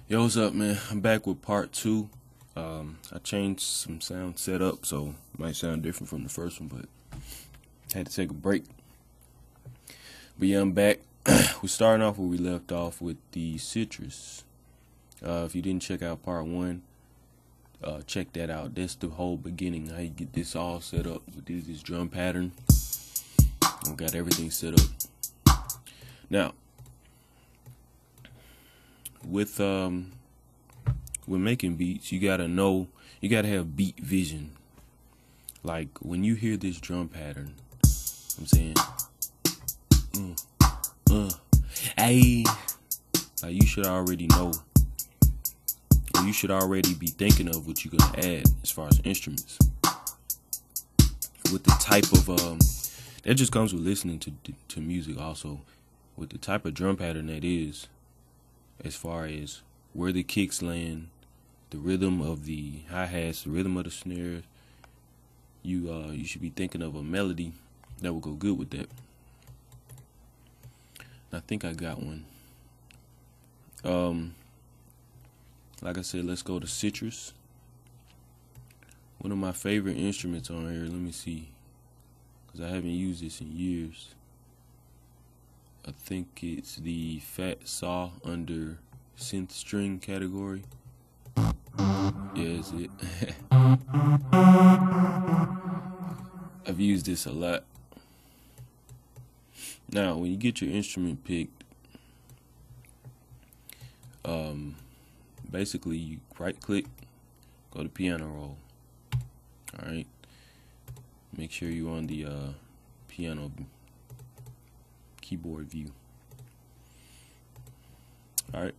Yo, what's up, man? I'm back with part 2. I changed some sound setup, so it might sound different from the first one, but had to take a break. But yeah, I'm back. We're starting off where we left off with the citrus. If you didn't check out part 1, check that out. That's the whole beginning, how you get this all set up with this drum pattern. We got everything set up. Now, with making beats, you gotta have beat vision. Like when you hear this drum pattern, I'm saying, ay, like you should already know, or you should already be thinking of what you're gonna add as far as instruments. With the type of that just comes with listening to music also. With the type of drum pattern that is, as far as where the kicks land, the rhythm of the hi-hats, the rhythm of the snares, you should be thinking of a melody that will go good with that. I think I got one. Like I said, let's go to citrus. One of my favorite instruments on here, let me see, because I haven't used this in years. I think it's the fat saw under synth string category. Yeah, that's it. I've used this a lot. Now, when you get your instrument picked, basically you right click, go to piano roll. Alright. Make sure you're on the piano keyboard view. Alright,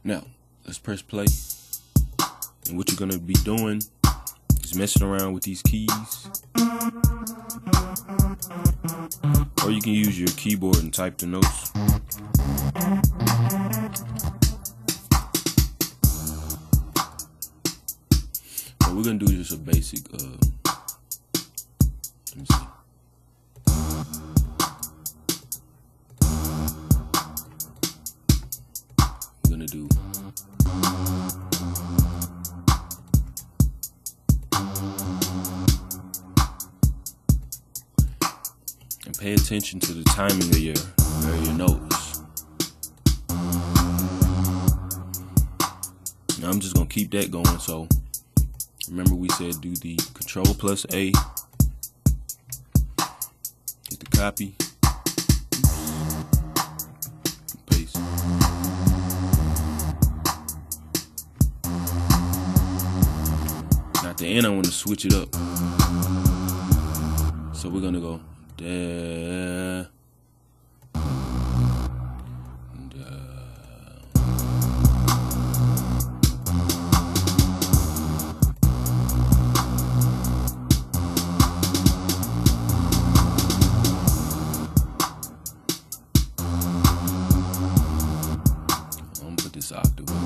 now let's press play, and what you're gonna be doing is messing around with these keys, or you can use your keyboard and type the notes. But we're gonna do just a basic let me see. Gonna do and pay attention to the timing of your notes. Now I'm just gonna keep that going. So remember we said do the Control plus A, hit the copy, paste. At the end, I want to switch it up. So we're gonna go da, da. I'm gonna put this octave up.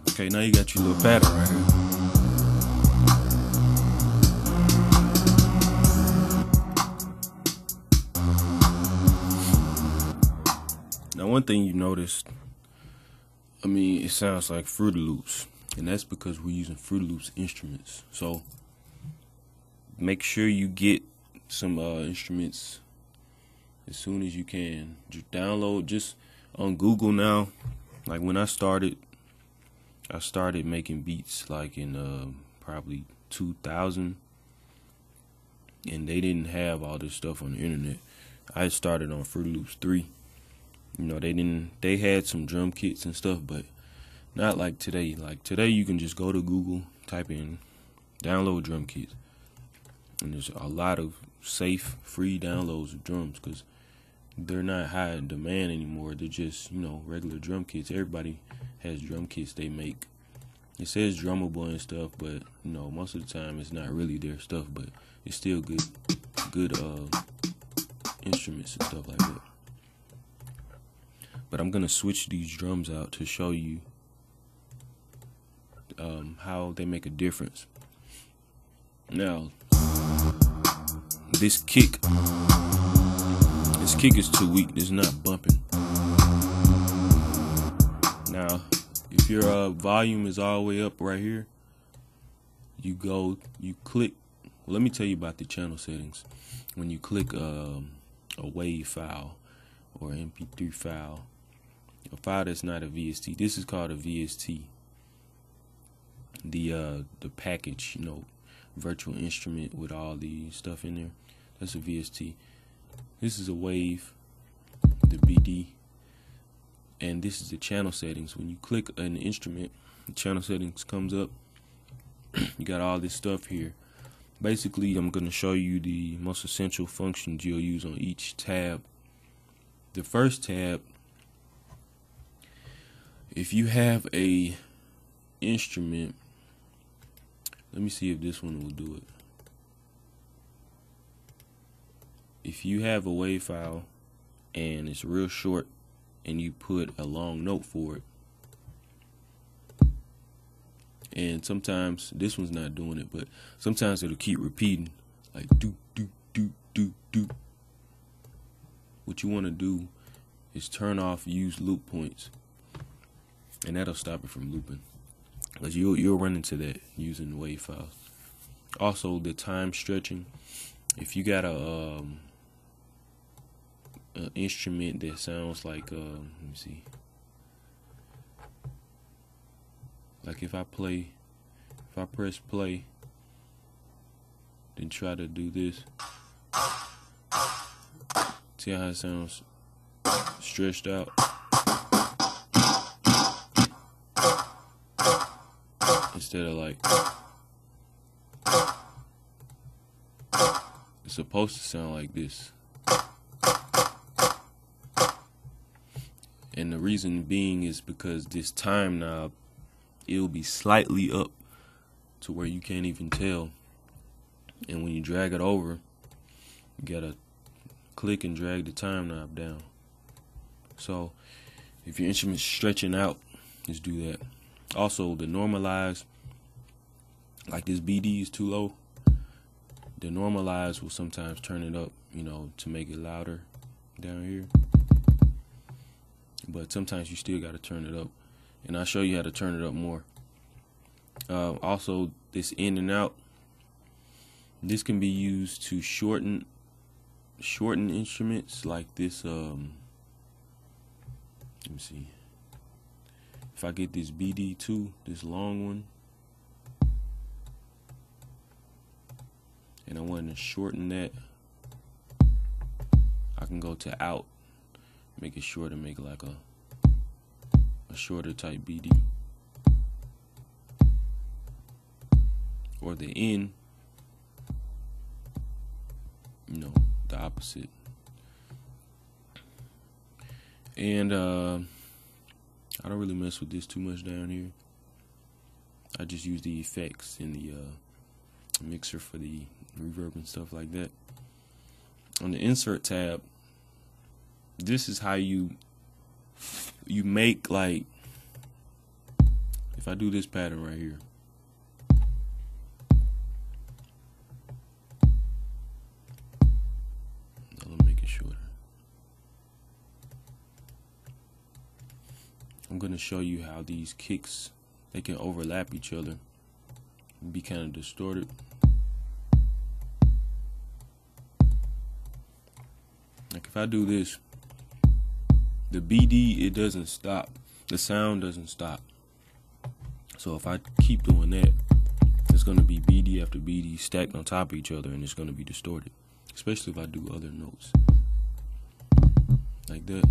Okay, now you got your little pattern right here. Now one thing you noticed, I mean, it sounds like Fruity Loops, and that's because we're using Fruity Loops instruments. So make sure you get some instruments as soon as you can. Just download, just on Google now. Like when I started making beats like in probably 2000, and they didn't have all this stuff on the internet. I started on Fruity Loops 3. You know, they had some drum kits and stuff, but not like today. Like today you can just go to Google, type in download drum kits, and there's a lot of safe free downloads of drums, because they're not high in demand anymore. They're just, you know, regular drum kits. Everybody has drum kits they make. It says drummable and stuff, but you know, most of the time it's not really their stuff, but it's still good instruments and stuff like that. but I'm gonna switch these drums out to show you how they make a difference. Now, this kick is too weak. It's not bumping. Now, if your volume is all the way up right here, you click. Well, let me tell you about the channel settings. When you click a WAV file or MP3 file, a file that's not a VST. This is called a VST. The package, you know, virtual instrument with all the stuff in there. That's a VST. This is a WAV, the BD, and this is the channel settings. When you click an instrument, the channel settings comes up. You got all this stuff here. Basically, I'm going to show you the most essential functions you'll use on each tab. The first tab, if you have a instrument, let me see if this one will do it. If you have a WAV file and it's real short and you put a long note for it, and sometimes this one's not doing it, but sometimes it'll keep repeating like do do do do do. What you want to do is turn off use loop points, and that'll stop it from looping, because you'll run into that using the WAV files. Also, the time stretching. If you got an instrument that sounds like let me see. Like if I press play, then try to do this. See how it sounds stretched out? Instead of like, it's supposed to sound like this. And the reason being is because this time knob, it'll be slightly up to where you can't even tell, and when you drag it over, you gotta click and drag the time knob down. So if your instrument's stretching out, just do that. Also, the normalize, like this BD is too low, the normalize will sometimes turn it up, you know, to make it louder down here, but sometimes you still gotta turn it up. And I'll show you how to turn it up more. Also, this in and out, this can be used to shorten instruments like this. Let me see. If I get this BD2, this long one, and I want to shorten that, I can go to out, make it shorter, make it like a shorter type BD, or the in, you know, the opposite. And I don't really mess with this too much down here. I just use the effects in the mixer for the reverb and stuff like that. On the insert tab, this is how you make, like, if I do this pattern right here, I'll make it shorter. I'm going to show you how these kicks, they can overlap each other and be kind of distorted. Like if I do this, the BD, it doesn't stop. The sound doesn't stop. So if I keep doing that, it's going to be BD after BD stacked on top of each other, and it's going to be distorted. Especially if I do other notes. Like that.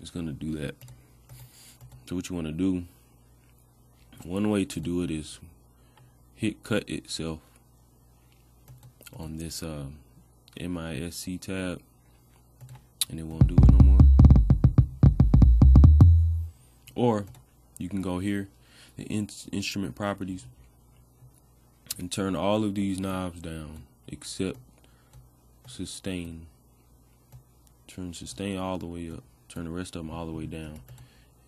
It's going to do that. So what you want to do, one way to do it is hit cut itself on this MISC tab, and it won't do it no more. Or you can go here, the instrument properties, and turn all of these knobs down except sustain. Turn sustain all the way up, turn the rest of them all the way down,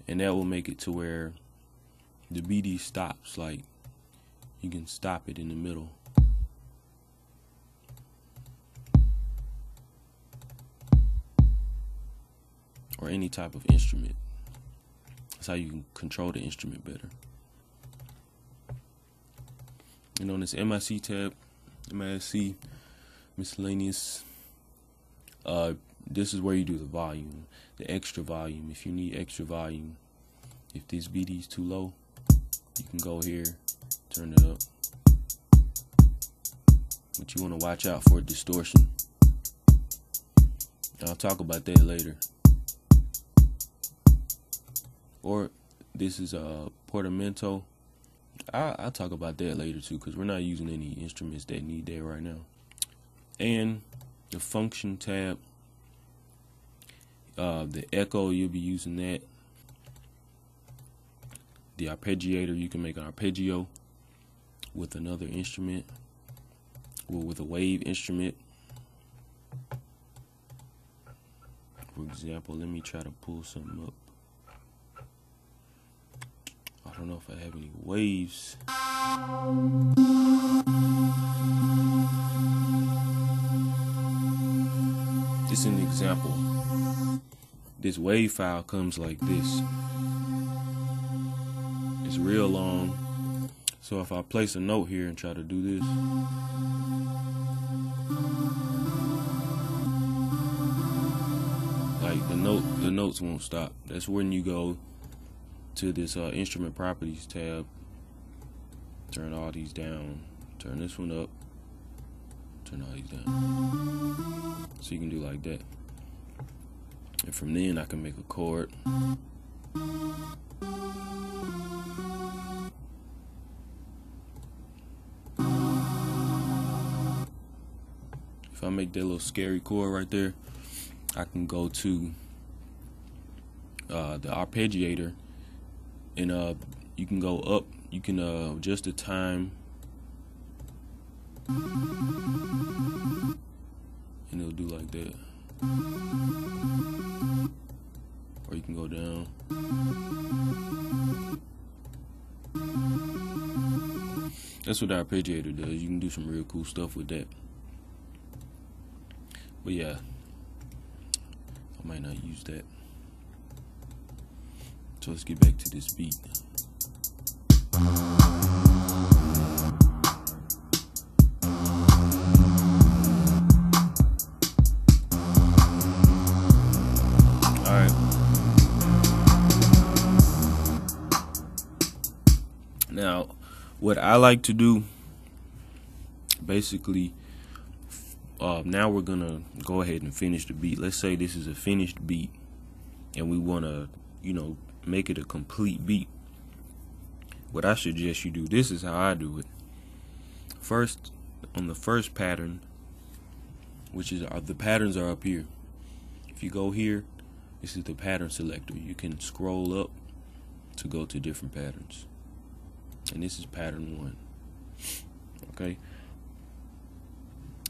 and that will make it to where the BD stops. Like, you can stop it in the middle. Or any type of instrument. That's how you can control the instrument better. And on this MISC tab, MISC miscellaneous, this is where you do the volume, the extra volume. If you need extra volume, if this BD is too low, you can go here, turn it up. But you want to watch out for distortion. I'll talk about that later. Or this is a portamento. I'll talk about that later too, because we're not using any instruments that need that right now. And the function tab, the echo, you'll be using that. The arpeggiator, you can make an arpeggio with another instrument, or with a wave instrument. For example, let me try to pull something up. I don't know if I have any waves. This is an example. This wave file comes like this. It's real long. So if I place a note here and try to do this, like the notes won't stop. That's when you go to this instrument properties tab, turn all these down, turn this one up, turn all these down. So you can do like that. And from then I can make a chord. If I make that little scary chord right there, I can go to the arpeggiator, and you can go up, you can adjust the time, and it'll do like that. Or you can go down. That's what the arpeggiator does. You can do some real cool stuff with that. But yeah, I might not use that. So let's get back to this beat. Alright. Now, what I like to do, basically, now we're gonna go ahead and finish the beat. Let's say this is a finished beat, and we wanna, make it a complete beat. What I suggest you do, this is how I do it. First, on the first pattern, which is the patterns are up here. If you go here, this is the pattern selector. You can scroll up to go to different patterns. And this is pattern 1. Okay.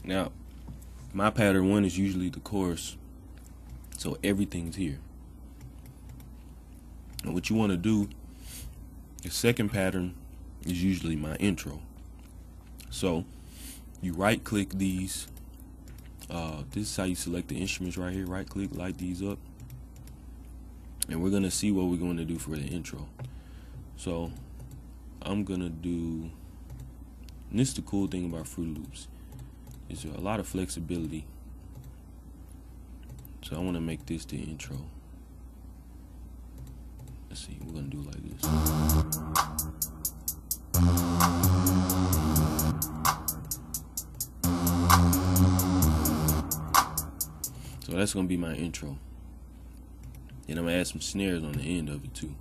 Now, my pattern 1 is usually the chorus, so everything's here. And what you want to do, the second pattern is usually my intro. So you right click these. This is how you select the instruments right here. Right click, light these up, and we're gonna see what we're going to do for the intro. So I'm gonna do, and this is the cool thing about Fruit Loops, is a lot of flexibility. So I want to make this the intro. Let's see, we're gonna do it like this. So that's gonna be my intro. And I'm gonna add some snares on the end of it too.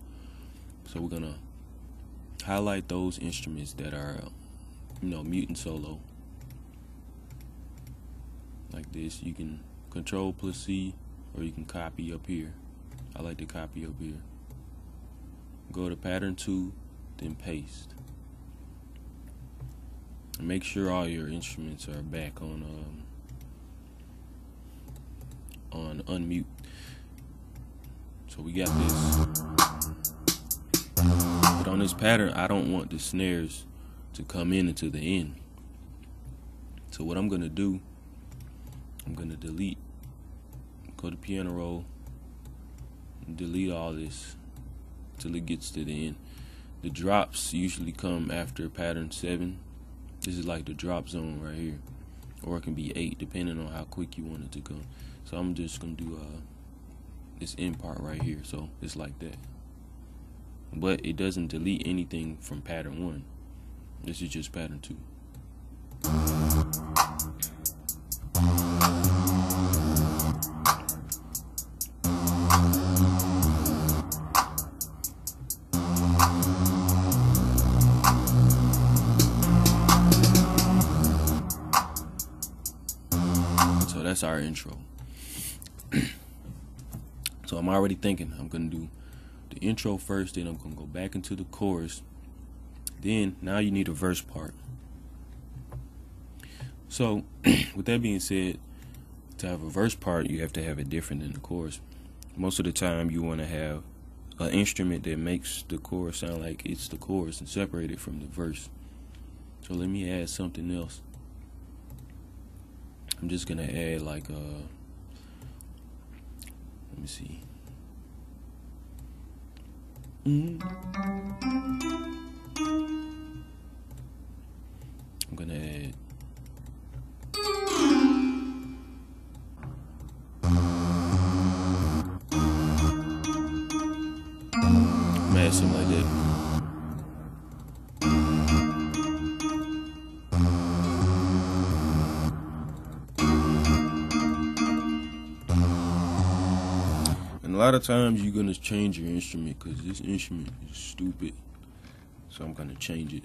So we're gonna highlight those instruments that are, mute and solo. Like this. You can Control+C, or you can copy up here. I like to copy up here. go to pattern 2, then paste. And make sure all your instruments are back on unmute. So we got this. But on this pattern, I don't want the snares to come in into the end. So what I'm gonna do, I'm gonna delete, go to piano roll, and delete all this till it gets to the end. The drops usually come after pattern 7. This is like the drop zone right here, or it can be 8 depending on how quick you want it to come. So I'm just gonna do this end part right here, so it's like that. But it doesn't delete anything from pattern 1. This is just pattern 2. So that's our intro. So I'm already thinking I'm gonna do the intro first, then I'm gonna go back into the chorus. Then now you need a verse part. So with that being said, to have a verse part, you have to have it different than the chorus. Most of the time you want to have an instrument that makes the chorus sound like it's the chorus and separate it from the verse. So let me add something else. I'm just gonna add like let me see. I'm gonna add something like that. And a lot of times you're gonna change your instrument because this instrument is stupid. So I'm gonna change it.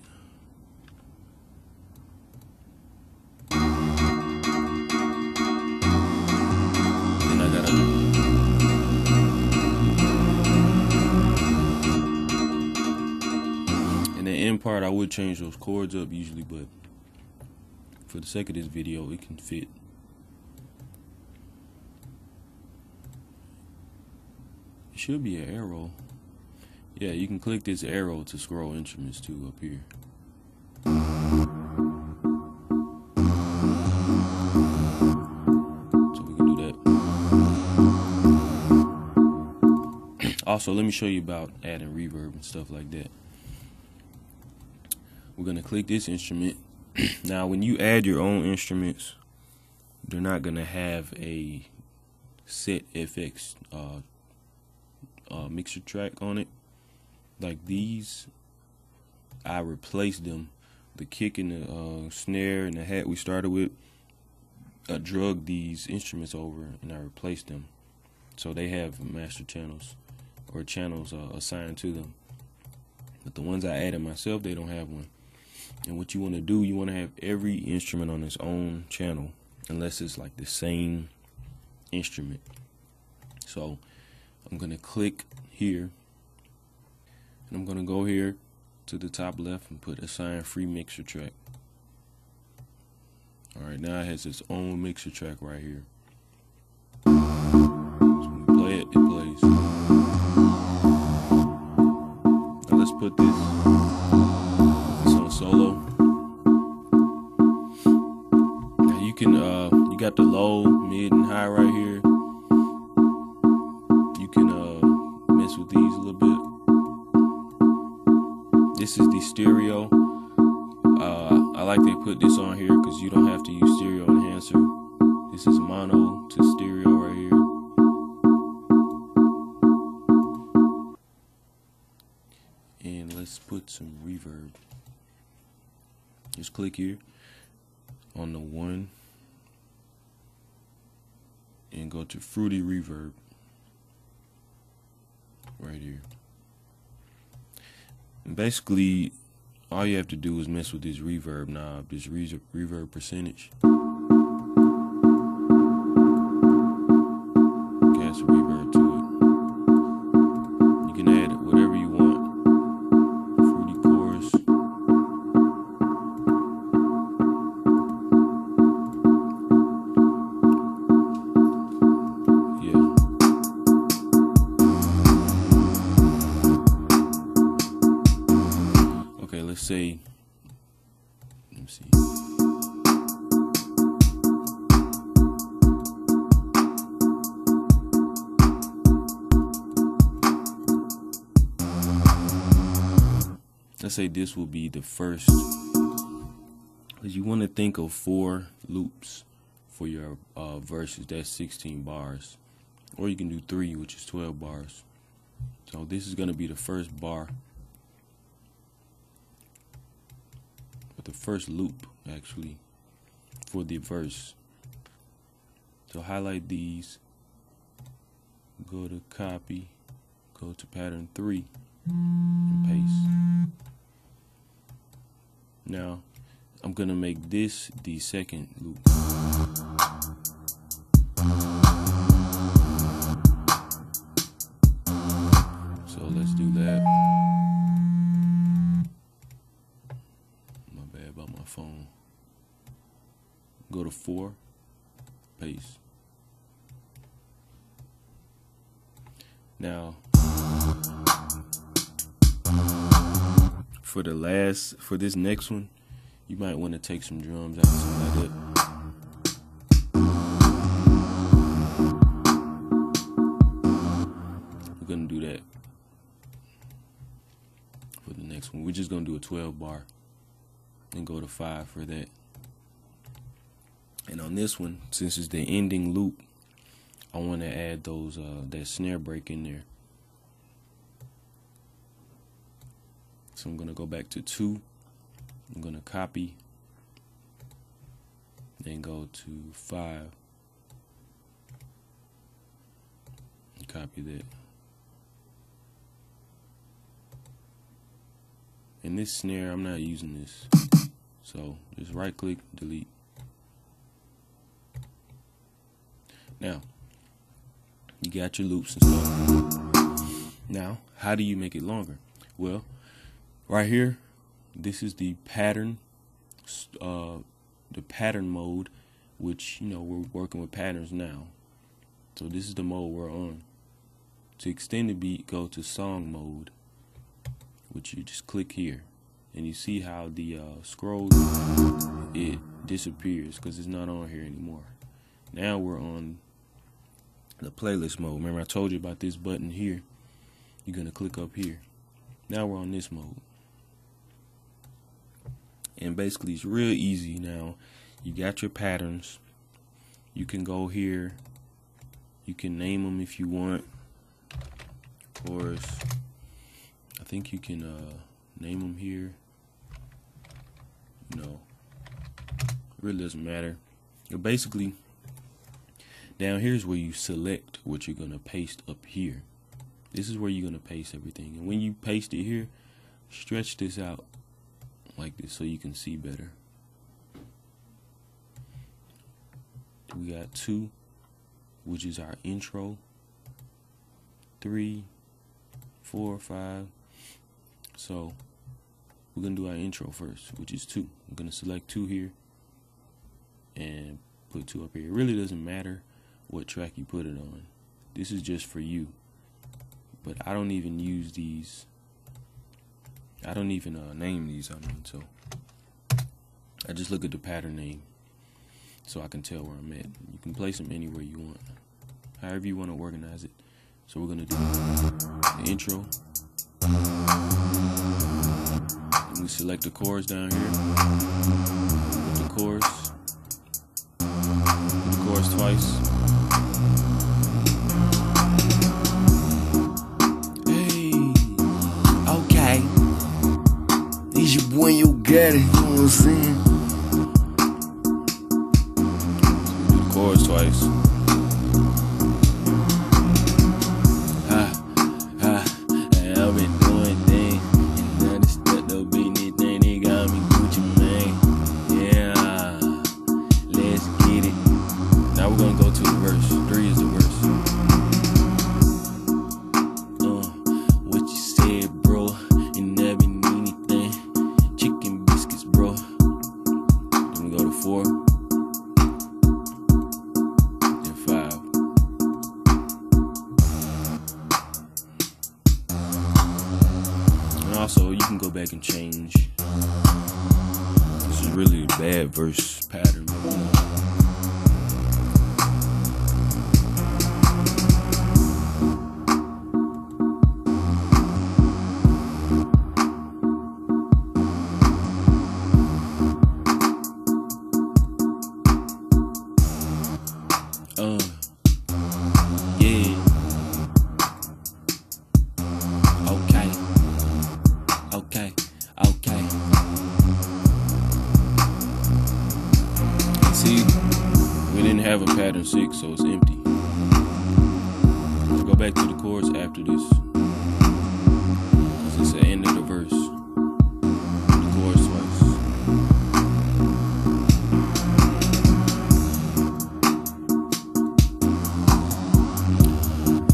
Part I would change those chords up usually, but for the sake of this video it can fit. It should be an arrow. Yeah, you can click this arrow to scroll instruments too up here. So we can do that. Also, let me show you about adding reverb and stuff like that. We're going to click this instrument. Now, when you add your own instruments, they're not going to have a set FX mixer track on it. Like these, I replaced them. The kick and the snare and the hat we started with, I drug these instruments over and I replaced them. So they have master channels or channels assigned to them. But the ones I added myself, they don't have one. And what you want to do, you want to have every instrument on its own channel, unless it's like the same instrument. So I'm going to click here, and I'm going to go here to the top left and put assign free mixer track. Alright, now it has its own mixer track right here. So when we play it, it plays. Now let's put this on solo. Now you can you got the low, mid, and high right here. You can mess with these a little bit. This is the stereo. I like they put this on here because you don't have to use stereo enhancer. This is mono to stereo right here. And let's put some reverb. Just click here on the 1 and go to Fruity Reverb right here. And basically all you have to do is mess with this reverb knob, this reverb percentage. Add some reverb to it. You can add whatever you want. let's say, let me see. Let's say this will be the first, because you want to think of 4 loops for your verses. That's 16 bars. Or you can do 3, which is 12 bars. So this is going to be the first bar, or the first loop actually for the verse. So highlight these, go to copy, go to pattern 3 and paste. Now I'm gonna make this the second loop. So let's do that. My bad about my phone. Go to 4, paste. Now for this next one, you might want to take some drums out, something like that. We're gonna do that for the next one. We're just gonna do a 12 bar and go to 5 for that. And on this one, since it's the ending loop, I want to add those that snare break in there. So I'm gonna go back to 2. I'm gonna copy, then go to 5, and copy that. And this snare, I'm not using this, so just right click, delete. Now you got your loops and stuff. Now how do you make it longer? Well, right here, this is the pattern mode, which, you know, we're working with patterns now. So this is the mode we're on. To extend the beat, go to song mode, which you just click here, and you see how the scroll, it disappears because it's not on here anymore. Now we're on the playlist mode. Remember I told you about this button here. You're gonna click up here. Now we're on this mode. And basically it's real easy now. You got your patterns. You can go here. You can name them if you want. Of course, I think you can name them here. You know, it really doesn't matter. But basically, down here's where you select what you're gonna paste up here. This is where you're gonna paste everything. And when you paste it here, stretch this out like this so you can see better. We got 2, which is our intro. 3, 4, 5. So we're gonna do our intro first, which is 2. I'm gonna select 2 here and put 2 up here. It really doesn't matter what track you put it on. This is just for you. But I don't even use these. I don't even name these, so I just look at the pattern name so I can tell where I'm at. You can place them anywhere you want, however you want to organize it. So we're going to do the intro. And we select the chorus down here. Put the chorus. Put the chorus twice. When you get it, you know what I'm saying? Do the chorus twice. I've been doing things, and now this stuff don't be anything. They got me Gucci, man. Yeah, let's get it. Now we're gonna go to the verse. 3 is the verse. What you said, bro? You never need anything. Chicken biscuits, bro. Then we go to 4. Then can go back and change. This is really a bad verse pattern. Yeah. Okay. See, we didn't have a pattern 6, so it's empty. We'll go back to the chords after this. It's the end of the verse. The chorus twice.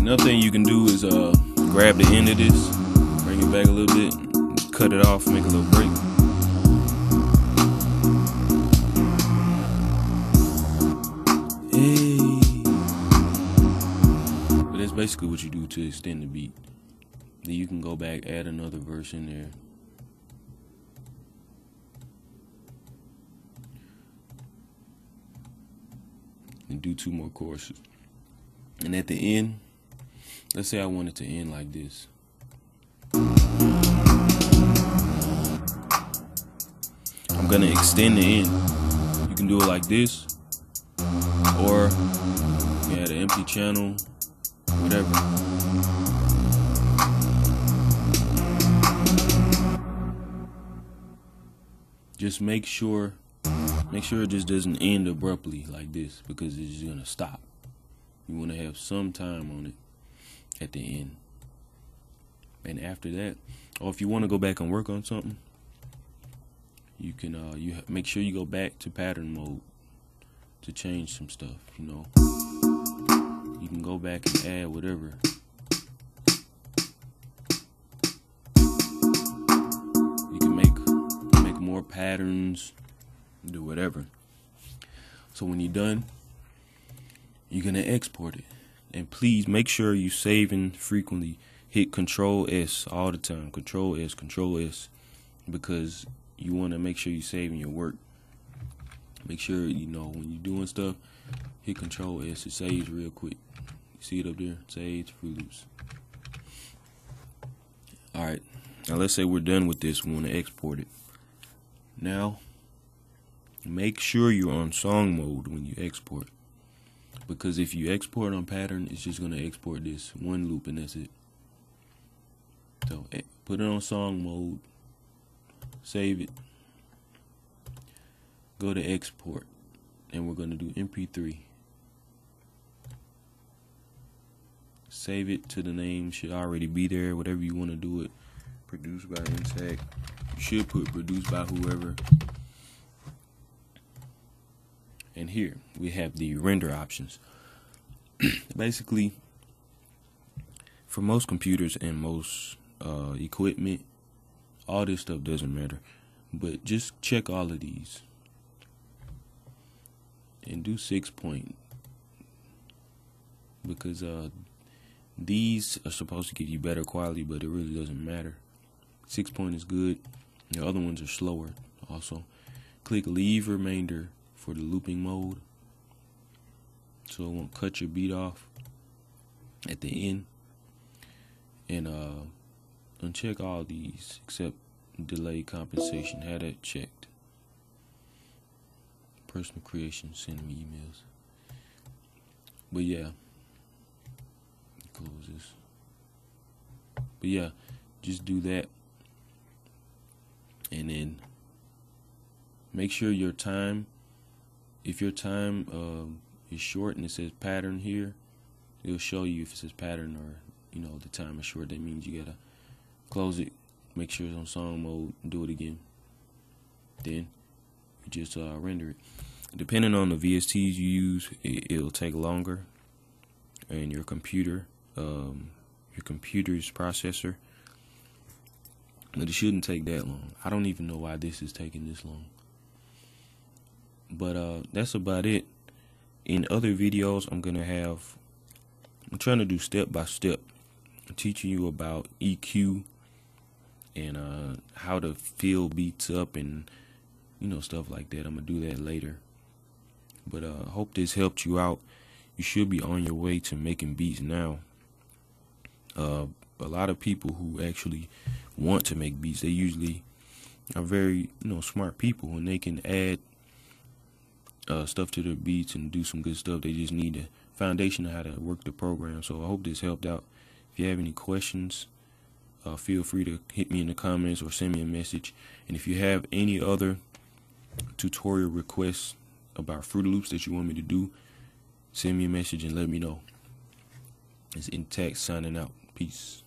Another thing you can do is grab the end of this, bring it back a little bit, cut it off, make a little break. Hey. But that's basically what you do to extend the beat. Then you can go back, add another verse in there. And do 2 more choruses. And at the end, let's say I want it to end like this. I'm gonna extend the end. You can do it like this, or you add an empty channel, whatever. Just make sure it just doesn't end abruptly like this, because it's just gonna stop. You want to have some time on it at the end. And after that, or if you want to go back and work on something, you can make sure you go back to pattern mode to change some stuff. You can go back and add whatever. You can make more patterns, do whatever. So when you're done, you're gonna export it, and please make sure you saving frequently. Hit Control S all the time. Control S, because you want to make sure you're saving your work. Make sure when you're doing stuff, hit Control S. It saves real quick. You see it up there? Saves Fruit Loops. Alright, now let's say we're done with this. We want to export it. Now, make sure you're on song mode when you export, because if you export on pattern, it's just going to export this one loop and that's it. So put it on song mode, save it, go to export, and we're going to do MP3. Save it to the name, should already be there, whatever you want to do it. Produced by InTACT. You should put produced by whoever. And here we have the render options. Basically, for most computers and most equipment, all this stuff doesn't matter, but just check all of these and do 6 point, because these are supposed to give you better quality, but it really doesn't matter. 6 point is good. The other ones are slower. Also, click leave remainder for the looping mode, so it won't cut your beat off at the end. And uncheck all these except delay compensation. Have that checked. Personal creation, send me emails. But yeah, close this. But yeah, just do that, and then make sure your time, if your time is short and it says pattern here, it'll show you if it says pattern or the time is short. That means you gotta close it, make sure it's on song mode, do it again, then you just render it. Depending on the VSTs you use, it'll take longer, and your computer's processor, but it shouldn't take that long. I don't even know why this is taking this long, but that's about it. In other videos, I'm trying to do step by step, teaching you about EQ and how to fill beats up and stuff like that. I'm gonna do that later. But I hope this helped you out. You should be on your way to making beats now. A lot of people who actually want to make beats, they usually are very smart people, and they can add stuff to their beats and do some good stuff. They just need a foundation of how to work the program. So I hope this helped out. If you have any questions, feel free to hit me in the comments or send me a message. And if you have any other tutorial requests about Fruity Loops that you want me to do, send me a message and let me know. It's InTACT signing out. Peace.